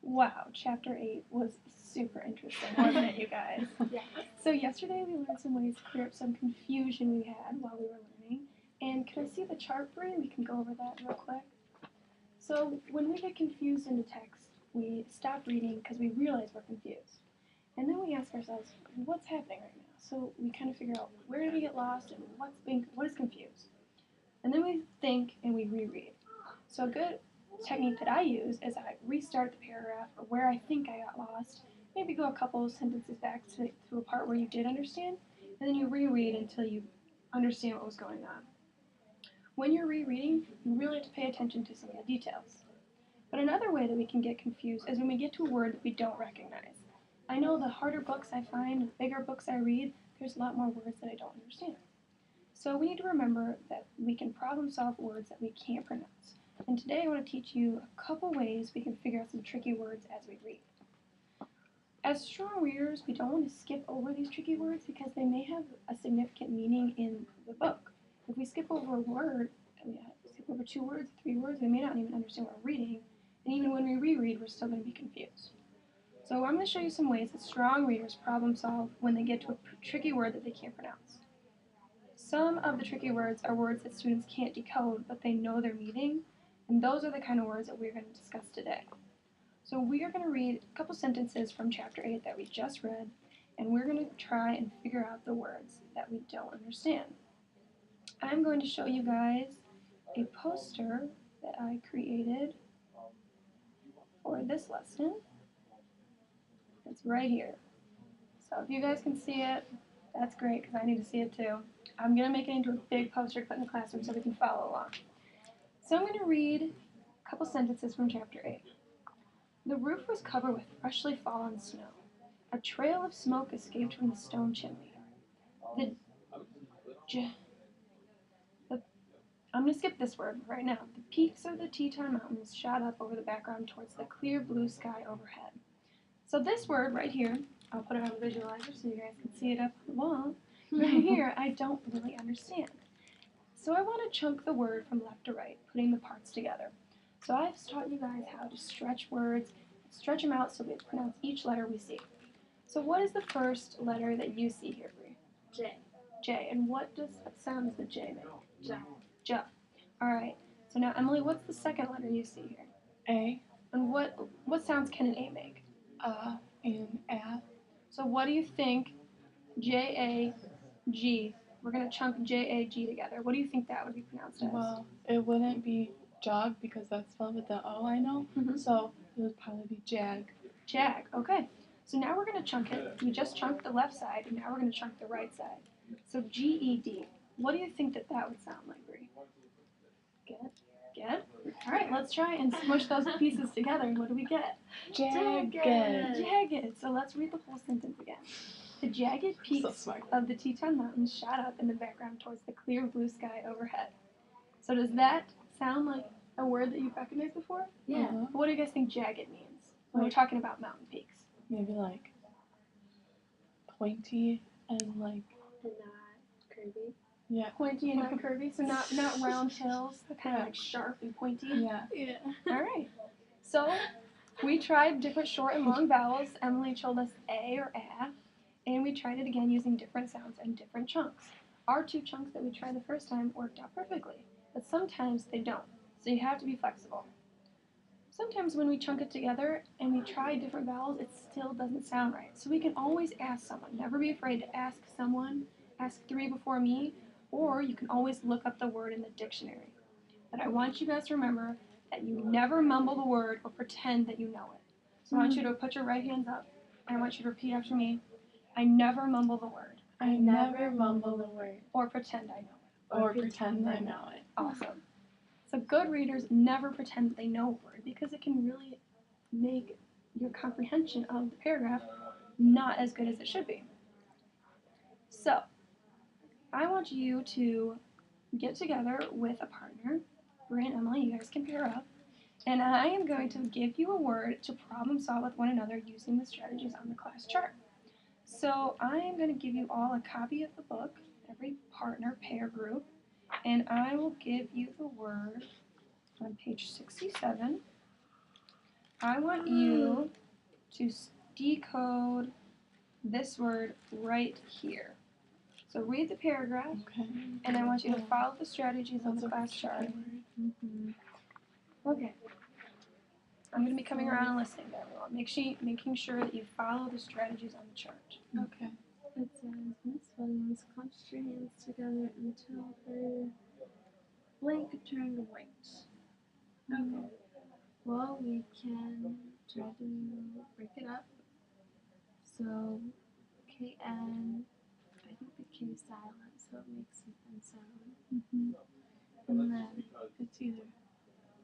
Wow, chapter 8 was super interesting, wasn't it, you guys? Yeah. So yesterday we learned some ways to clear up some confusion we had while we were learning. And can I see the chart, Bree? We can go over that real quick. So when we get confused in the text, we stop reading because we realize we're confused. And then we ask ourselves, what's happening right now? So we kind of figure out where did we get lost and what is confused. And then we think and we reread. So a good technique that I use is I restart the paragraph or where I think I got lost, maybe go a couple of sentences back to a part where you did understand, and then you reread until you understand what was going on. When you're rereading, you really have to pay attention to some of the details. But another way that we can get confused is when we get to a word that we don't recognize. I know the harder books I find, the bigger books I read, there's a lot more words that I don't understand. So we need to remember that we can problem solve words that we can't pronounce. And today I want to teach you a couple ways we can figure out some tricky words as we read. As strong readers, we don't want to skip over these tricky words because they may have a significant meaning in the book. If we skip over a word, skip over 2 words, 3 words, we may not even understand what we're reading. And even when we reread, we're still going to be confused. So I'm going to show you some ways that strong readers problem solve when they get to a tricky word that they can't pronounce. Some of the tricky words are words that students can't decode, but they know their meaning, and those are the kind of words that we're going to discuss today. So we are going to read a couple sentences from chapter 8 that we just read, and we're going to try and figure out the words that we don't understand. I'm going to show you guys a poster that I created for this lesson. It's right here. So if you guys can see it, that's great because I need to see it too. I'm going to make it into a big poster to put in the classroom so we can follow along. So I'm going to read a couple sentences from chapter 8. The roof was covered with freshly fallen snow. A trail of smoke escaped from the stone chimney. I'm going to skip this word right now. The peaks of the Teton Mountains shot up over the background towards the clear blue sky overhead. So this word right here, I'll put it on the visualizer so you guys can see it up on the wall. Right here, I don't really understand. So I want to chunk the word from left to right, putting the parts together. So I've taught you guys how to stretch words, stretch them out so we pronounce each letter we see. So what is the first letter that you see here, Bree? J. J. And what sound does the J make? J. J. All right. So now, Emily, what's the second letter you see here? A. And what sounds can an A make? And A. So what do you think J-A-G, we're going to chunk J-A-G together. What do you think that would be pronounced as? Well, it wouldn't be jog because that's spelled with the O, I know. Mm-hmm. So it would probably be jag. Jag, okay. So now we're going to chunk it. We just chunked the left side, and now we're going to chunk the right side. So G-E-D. What do you think that would sound like, Bree? Good? All right, let's try and smush those pieces together. What do we get? Jagged. Jagged. So let's read the whole sentence again. The jagged peaks of the Teton Mountains shot up in the background towards the clear blue sky overhead. So does that sound like a word that you've recognized before? Yeah. Uh-huh. What do you guys think jagged means when we're talking about mountain peaks? Maybe like pointy and like... And not curvy. Yeah. Pointy and not curvy, so not round hills, kind of like sharp and pointy. Yeah. All right. So we tried different short and long vowels. Emily told us A or A, and we tried it again using different sounds and different chunks. Our 2 chunks that we tried the first time worked out perfectly, but sometimes they don't, so you have to be flexible. Sometimes when we chunk it together and we try different vowels, it still doesn't sound right. So we can always ask someone. Never be afraid to ask someone. Ask 3 before me, or you can always look up the word in the dictionary. But I want you guys to remember that you never mumble the word or pretend that you know it. So I want you to put your right hands up, and I want you to repeat after me. I never mumble the word. I never mumble the word. Or pretend I know it. Or pretend I know it. Awesome. So good readers never pretend that they know a word because it can really make your comprehension of the paragraph not as good as it should be. So I want you to get together with a partner. Bree and Emily, you guys can pair up. And I am going to give you a word to problem solve with one another using the strategies on the class chart. So I am going to give you all a copy of the book, every partner, pair, group, and I will give you the word on page 67. I want you to decode this word right here. So read the paragraph, Okay. and I want you to follow the strategies on That's the a class tricky chart. word. Mm-hmm. Okay. I'm going to be coming around and listening to everyone, making sure that you follow the strategies on the chart. Okay. It says, Miss Williams clenched her hands together until her blank turned white. Okay. Well, we can try to break it up. So, KN, I think the K is silent, so it makes an N sound. Mm-hmm. And then, It's either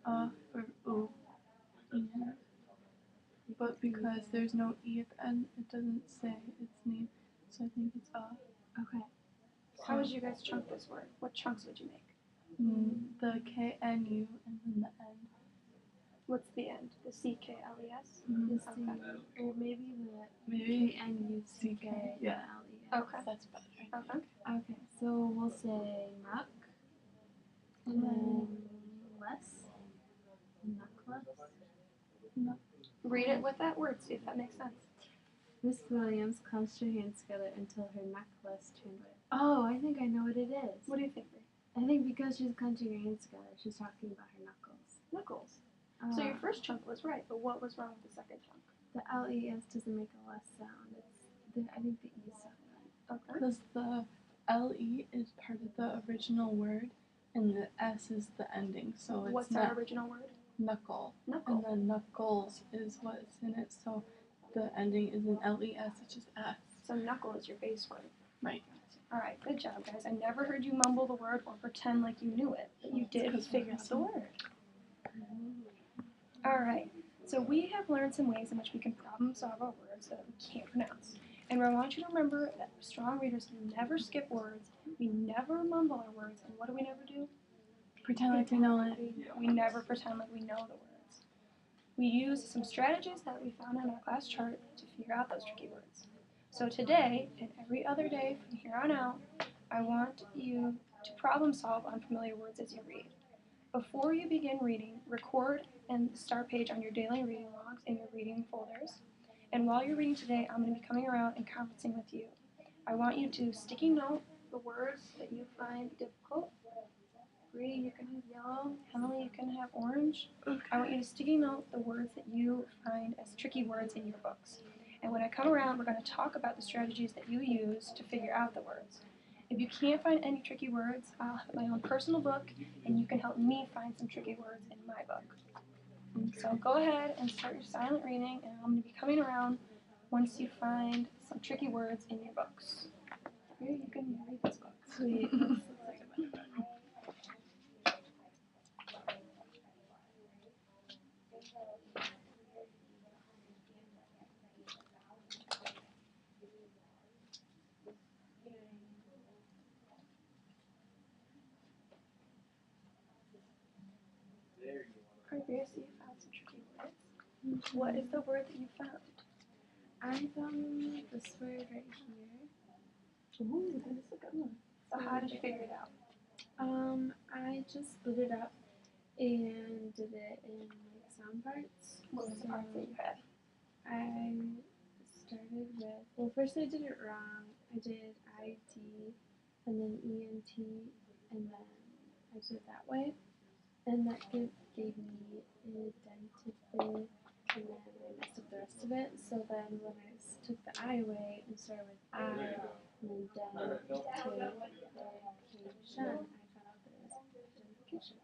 or oo. yeah. But because there's no E at the end, it doesn't say its name. So I think it's Okay. How would you guys chunk this word? What chunks would you make? The KNU and then the N. What's the end? The CKLES? The C, Okay. or maybe the Maybe KNUCK, yeah. Okay. That's better. I Okay. think. Okay, so we'll say muck, and then less, knuckless. Read it with that word, see if that makes sense. Miss Williams clenched her hands together until her necklace turned white. Oh, I think I know what it is. What do you think? I think because she's clenching her hands together, she's talking about her knuckles. Knuckles. So your first chunk was right, but what was wrong with the second chunk? The LES doesn't make a less sound. I think the E sound. Okay. Because the LE is part of the original word and the S is the ending. So it's What's not our original word? knuckle. Knuckle. And then knuckles is what's in it. So the ending is an LES, which is S. So knuckle is your base word. Right. Alright, good job, guys. I never heard you mumble the word or pretend like you knew it, but you did figure out the word. Alright, so we have learned some ways in which we can problem solve our words that we can't pronounce. And I want you to remember that strong readers never skip words, we never mumble our words, and what do we never do? Pretend like we know it. We never pretend like we know the words. We use some strategies that we found on our class chart to figure out those tricky words. So today, and every other day from here on out, I want you to problem solve unfamiliar words as you read. Before you begin reading, record and start page on your daily reading logs in your reading folders. And while you're reading today, I'm going to be coming around and conferencing with you. I want you to sticky note the words that you find difficult. Bree, you can have yellow. Emily, you can have orange. I want you to sticky note the words that you find as tricky words in your books. And when I come around, we're going to talk about the strategies that you use to figure out the words. If you can't find any tricky words, I'll have my own personal book, and you can help me find some tricky words in my book. So go ahead and start your silent reading, and I'm going to be coming around once you find some tricky words in your books. Here, you can read this book. Sweet. Carey, I see you found some tricky words. What is the word that you found? I found this word right here. Ooh, that is a good one. So how did you figure it out? I just split it up and did it in like sound parts. What was the parts that you had? I started with, well, first I did it wrong. I did ID and then ENT and then I did it that way. And that gave me identity and then I messed up the rest of it. So then when I took the I away and started with I and then identification, I found out that it was identification.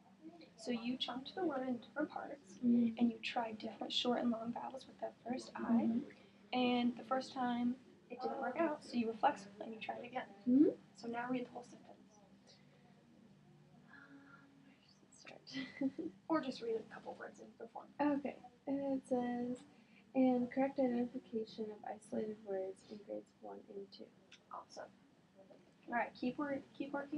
So you chunked the word in different parts, Mm-hmm. and you tried different short and long vowels with that first I. And the first time it didn't work out, so you were flexible and you tried again. Mm-hmm. So now read the whole sentence. Where does it start? Or just read a couple words in the form. Okay, and it says, and correct identification of isolated words in grades 1 and 2. Awesome. Alright, keep working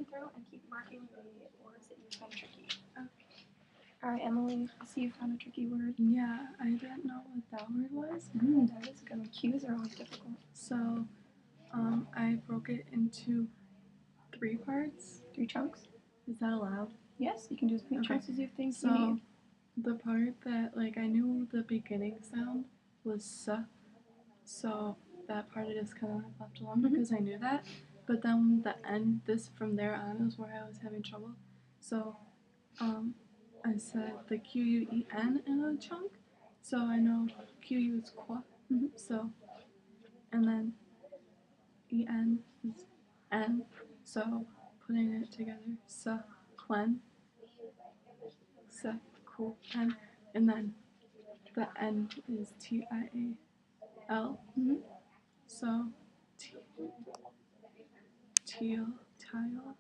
through and keep marking the words that you found tricky. Okay. Alright, Emily, I see you found a tricky word. Yeah, I didn't know what that word was. That is a good one. Cues are always difficult. So I broke it into 3 parts. 3 chunks? Is that allowed? Yes, you can do as many Okay. chunks as you think you So need. the part that, like, I knew the beginning sound was "s," so that part I just kind of left alone because I knew that. But then the end, this from there on, is where I was having trouble. So, I said the Quen in a chunk, so I know Qu is qua. So, and then En is N, so putting it together, quen, quen, and then the N is Tial, so teal, tile,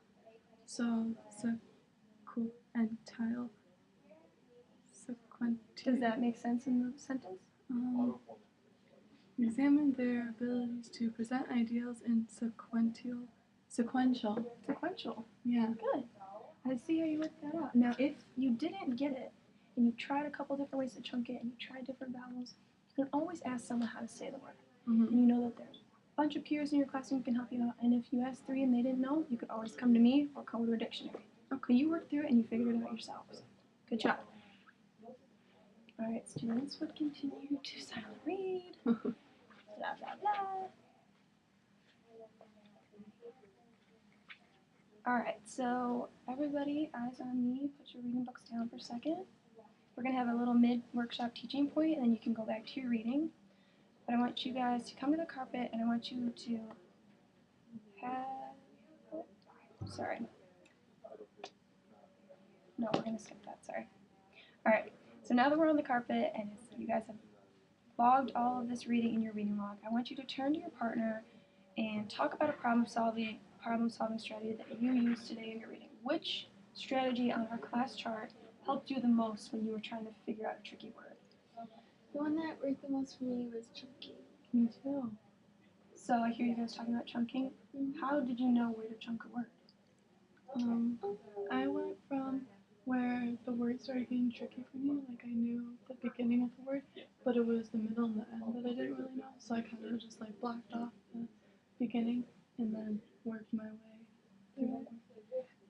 so sequential, sequential. Does that make sense in the sentence? Examine their abilities to present ideals in sequential. Sequential. Yeah. Good. I see how you worked that out. Now, if you didn't get it, and you tried a couple different ways to chunk it, and you tried different vowels, you can always ask someone how to say the word. And you know that there's a bunch of peers in your classroom who can help you out. And if you asked 3 and they didn't know, you could always come to me or come to a dictionary. Okay, you worked through it and you figured it out yourself. So, good job. All right, students would continue to silent read. Blah, blah, blah. Alright, so everybody, eyes on me, put your reading books down for a second. We're going to have a little mid-workshop teaching point, and then you can go back to your reading. But I want you guys to come to the carpet, and I want you to have... Sorry. No, we're going to skip that, sorry. Alright, so now that we're on the carpet, and you guys have logged all of this reading in your reading log, I want you to turn to your partner and talk about a problem-solving strategy that you used today in your reading. Which strategy on our class chart helped you the most when you were trying to figure out a tricky word? The one that worked the most for me was chunking. Me too. So I hear you guys talking about chunking. How did you know where to chunk a word? I went from where the word started getting tricky for me, like I knew the beginning of the word, but it was the middle and the end that I didn't really know, so I kind of just like blocked off the beginning and then worked my way through the word.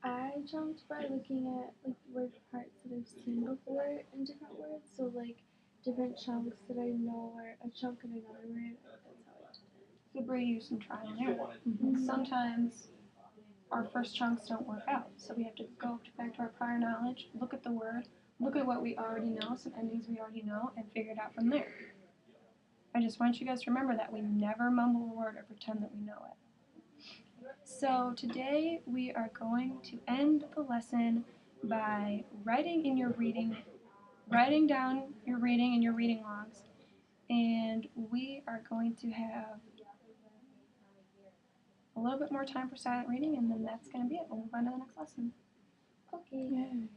I jumped by looking at like word parts that I've seen before in different words, so like different chunks that I know are a chunk in another word. That's how I did it. So Bree used some trial and error. Sometimes our first chunks don't work out, so we have to go back to our prior knowledge, look at the word, look at what we already know, some endings we already know, and figure it out from there. I just want you guys to remember that we never mumble a word or pretend that we know it. So today we are going to end the lesson by writing down your reading in your reading logs, and we are going to have a little bit more time for silent reading, and then that's going to be it. We'll move on to the next lesson. Okay. Yay.